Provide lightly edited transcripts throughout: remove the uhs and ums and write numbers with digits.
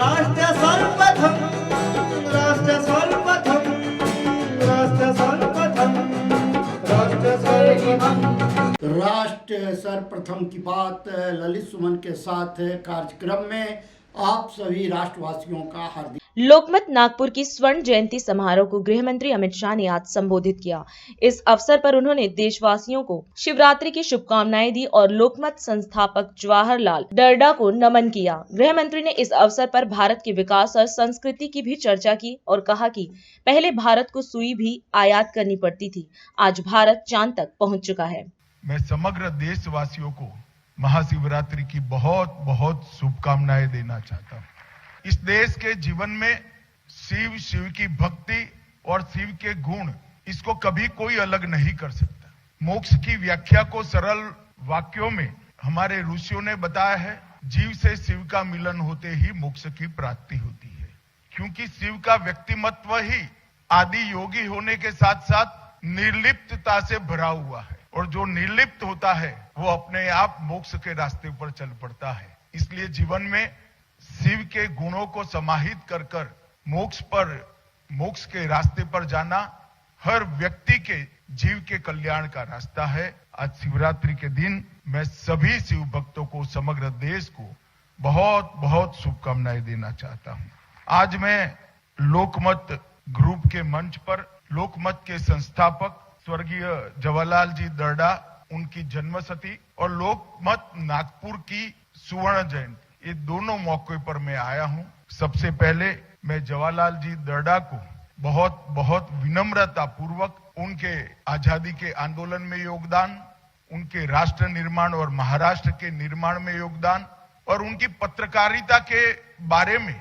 राष्ट्र सर्वप्रथम राष्ट्र सर्वप्रथम राष्ट्र सर्वप्रथम राष्ट्र सर्वप्रथम राष्ट्र सर्वप्रथम की बात ललित सुमन के साथ कार्यक्रम में आप सभी राष्ट्रवासियों का हार्दिक। लोकमत नागपुर की स्वर्ण जयंती समारोह को गृह मंत्री अमित शाह ने आज संबोधित किया। इस अवसर पर उन्होंने देशवासियों को शिवरात्रि की शुभकामनाएं दी और लोकमत संस्थापक जवाहरलाल दर्डा को नमन किया। गृह मंत्री ने इस अवसर पर भारत के विकास और संस्कृति की भी चर्चा की और कहा कि पहले भारत को सुई भी आयात करनी पड़ती थी, आज भारत चांद तक पहुँच चुका है। मैं समग्र देशवासियों को महाशिवरात्रि की बहुत बहुत शुभकामनाएं देना चाहता हूं। इस देश के जीवन में शिव की भक्ति और शिव के गुण, इसको कभी कोई अलग नहीं कर सकता। मोक्ष की व्याख्या को सरल वाक्यों में हमारे ऋषियों ने बताया है, जीव से शिव का मिलन होते ही मोक्ष की प्राप्ति होती है। क्योंकि शिव का व्यक्तिमत्व ही आदि योगी होने के साथ साथ निर्लिप्तता से भरा हुआ है, और जो निर्लिप्त होता है वो अपने आप मोक्ष के रास्ते पर चल पड़ता है। इसलिए जीवन में शिव के गुणों को समाहित कर कर मोक्ष के रास्ते पर जाना हर व्यक्ति के जीव के कल्याण का रास्ता है। आज शिवरात्रि के दिन मैं सभी शिव भक्तों को, समग्र देश को बहुत बहुत शुभकामनाएं देना चाहता हूं। आज मैं लोकमत ग्रुप के मंच पर लोकमत के संस्थापक स्वर्गीय जवाहरलाल जी दर्डा, उनकी जन्मशती और लोकमत नागपुर की सुवर्ण जयंती, ये दोनों मौके पर मैं आया हूं। सबसे पहले मैं जवाहरलाल जी दर्डा को बहुत बहुत विनम्रता पूर्वक उनके आजादी के आंदोलन में योगदान, उनके राष्ट्र निर्माण और महाराष्ट्र के निर्माण में योगदान और उनकी पत्रकारिता के बारे में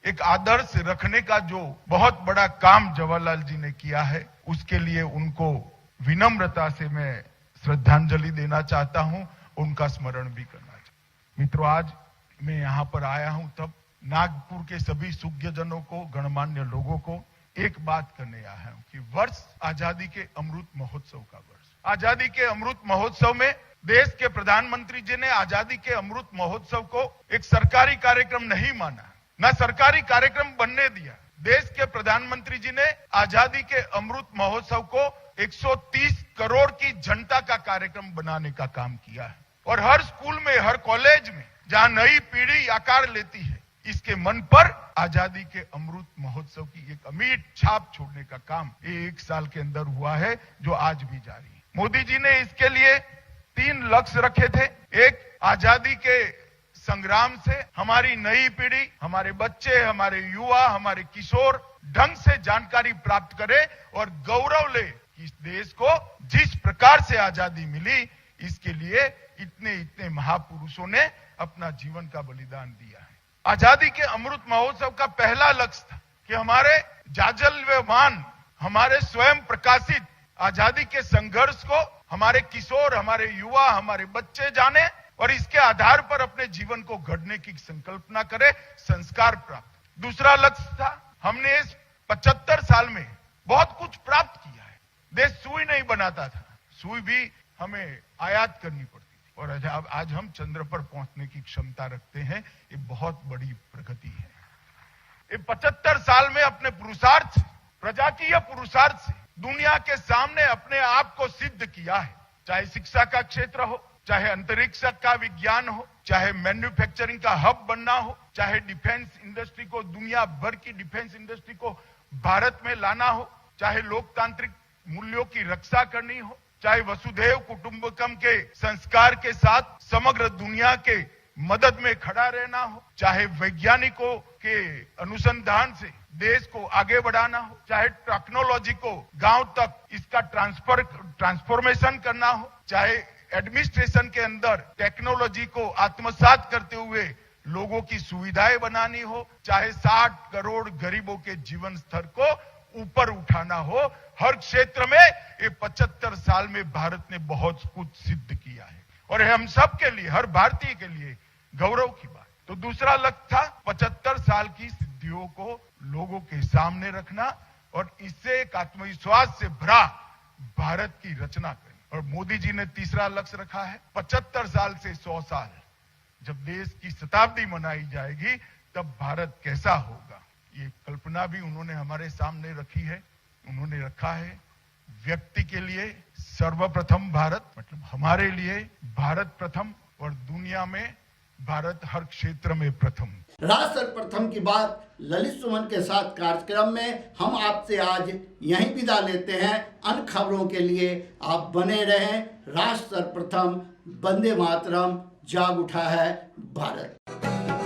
एक आदर्श रखने का जो बहुत बड़ा काम जवाहरलाल जी ने किया है, उसके लिए उनको विनम्रता से मैं श्रद्धांजलि देना चाहता हूं, उनका स्मरण भी करना चाहता हूं। मित्रों, आज मैं यहाँ पर आया हूं तब नागपुर के सभी सूज्ञजनों को, गणमान्य लोगों को एक बात करने आया हूं कि वर्ष आजादी के अमृत महोत्सव का वर्ष। आजादी के अमृत महोत्सव में देश के प्रधानमंत्री जी ने आजादी के अमृत महोत्सव को एक सरकारी कार्यक्रम नहीं माना, न सरकारी कार्यक्रम बनने दिया। देश के प्रधानमंत्री जी ने आजादी के अमृत महोत्सव को 130 करोड़ की जनता का कार्यक्रम बनाने का काम किया है, और हर स्कूल में, हर कॉलेज में जहां नई पीढ़ी आकार लेती है, इसके मन पर आजादी के अमृत महोत्सव की एक अमिट छाप छोड़ने का काम एक साल के अंदर हुआ है, जो आज भी जारी है। मोदी जी ने इसके लिए 3 लक्ष्य रखे थे। एक, आजादी के संग्राम से हमारी नई पीढ़ी, हमारे बच्चे, हमारे युवा, हमारे किशोर ढंग से जानकारी प्राप्त करे और गौरव ले कि इस देश को जिस प्रकार से आजादी मिली, इसके लिए इतने इतने महापुरुषों ने अपना जीवन का बलिदान दिया है। आजादी के अमृत महोत्सव का पहला लक्ष्य था कि हमारे जाज्वल्यमान, हमारे स्वयं प्रकाशित आजादी के संघर्ष को हमारे किशोर, हमारे युवा, हमारे बच्चे जाने और इसके आधार पर अपने जीवन को गढ़ने की संकल्पना करे, संस्कार प्राप्त। दूसरा लक्ष्य था, हमने इस 75 साल में बहुत कुछ प्राप्त किया है। देश सुई नहीं बनाता था, सुई भी हमें आयात करनी पड़ती थी, और आज हम चंद्र पर पहुंचने की क्षमता रखते हैं। ये बहुत बड़ी प्रगति है। ये 75 साल में अपने पुरुषार्थ, प्रजाकीय पुरुषार्थ से दुनिया के सामने अपने आप को सिद्ध किया है। चाहे शिक्षा का क्षेत्र हो, चाहे अंतरिक्ष का विज्ञान हो, चाहे मैन्युफैक्चरिंग का हब बनना हो, चाहे डिफेंस इंडस्ट्री को, दुनिया भर की डिफेंस इंडस्ट्री को भारत में लाना हो, चाहे लोकतांत्रिक मूल्यों की रक्षा करनी हो, चाहे वसुधैव कुटुंबकम के संस्कार के साथ समग्र दुनिया के मदद में खड़ा रहना हो, चाहे वैज्ञानिकों के अनुसंधान से देश को आगे बढ़ाना हो, चाहे टेक्नोलॉजी को गांव तक इसका ट्रांसफॉर्मेशन करना हो, चाहे एडमिनिस्ट्रेशन के अंदर टेक्नोलॉजी को आत्मसात करते हुए लोगों की सुविधाएं बनानी हो, चाहे 60 करोड़ गरीबों के जीवन स्तर को ऊपर उठाना हो, हर क्षेत्र में ये 75 साल में भारत ने बहुत कुछ सिद्ध किया है, और हम सब के लिए, हर भारतीय के लिए गौरव की बात। तो दूसरा लक्ष्य था 75 साल की सिद्धियों को लोगों के सामने रखना और इससे एक आत्मविश्वास से भरा भारत की रचना करनी। और मोदी जी ने तीसरा लक्ष्य रखा है 75 साल से 100 साल। जब देश की शताब्दी मनाई जाएगी तब भारत कैसा होगा, ये कल्पना भी उन्होंने हमारे सामने रखी है। उन्होंने रखा है व्यक्ति के लिए सर्वप्रथम भारत, मतलब हमारे लिए भारत प्रथम और दुनिया में भारत हर क्षेत्र में प्रथम। राष्ट्र प्रथम की बात ललित सुमन के साथ कार्यक्रम में हम आपसे आज यहीं विदा लेते हैं। अन्य खबरों के लिए आप बने रहें। राष्ट्र प्रथम, वंदे मातरम, जाग उठा है भारत।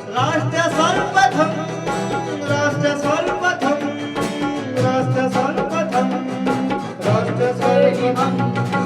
राष्ट्र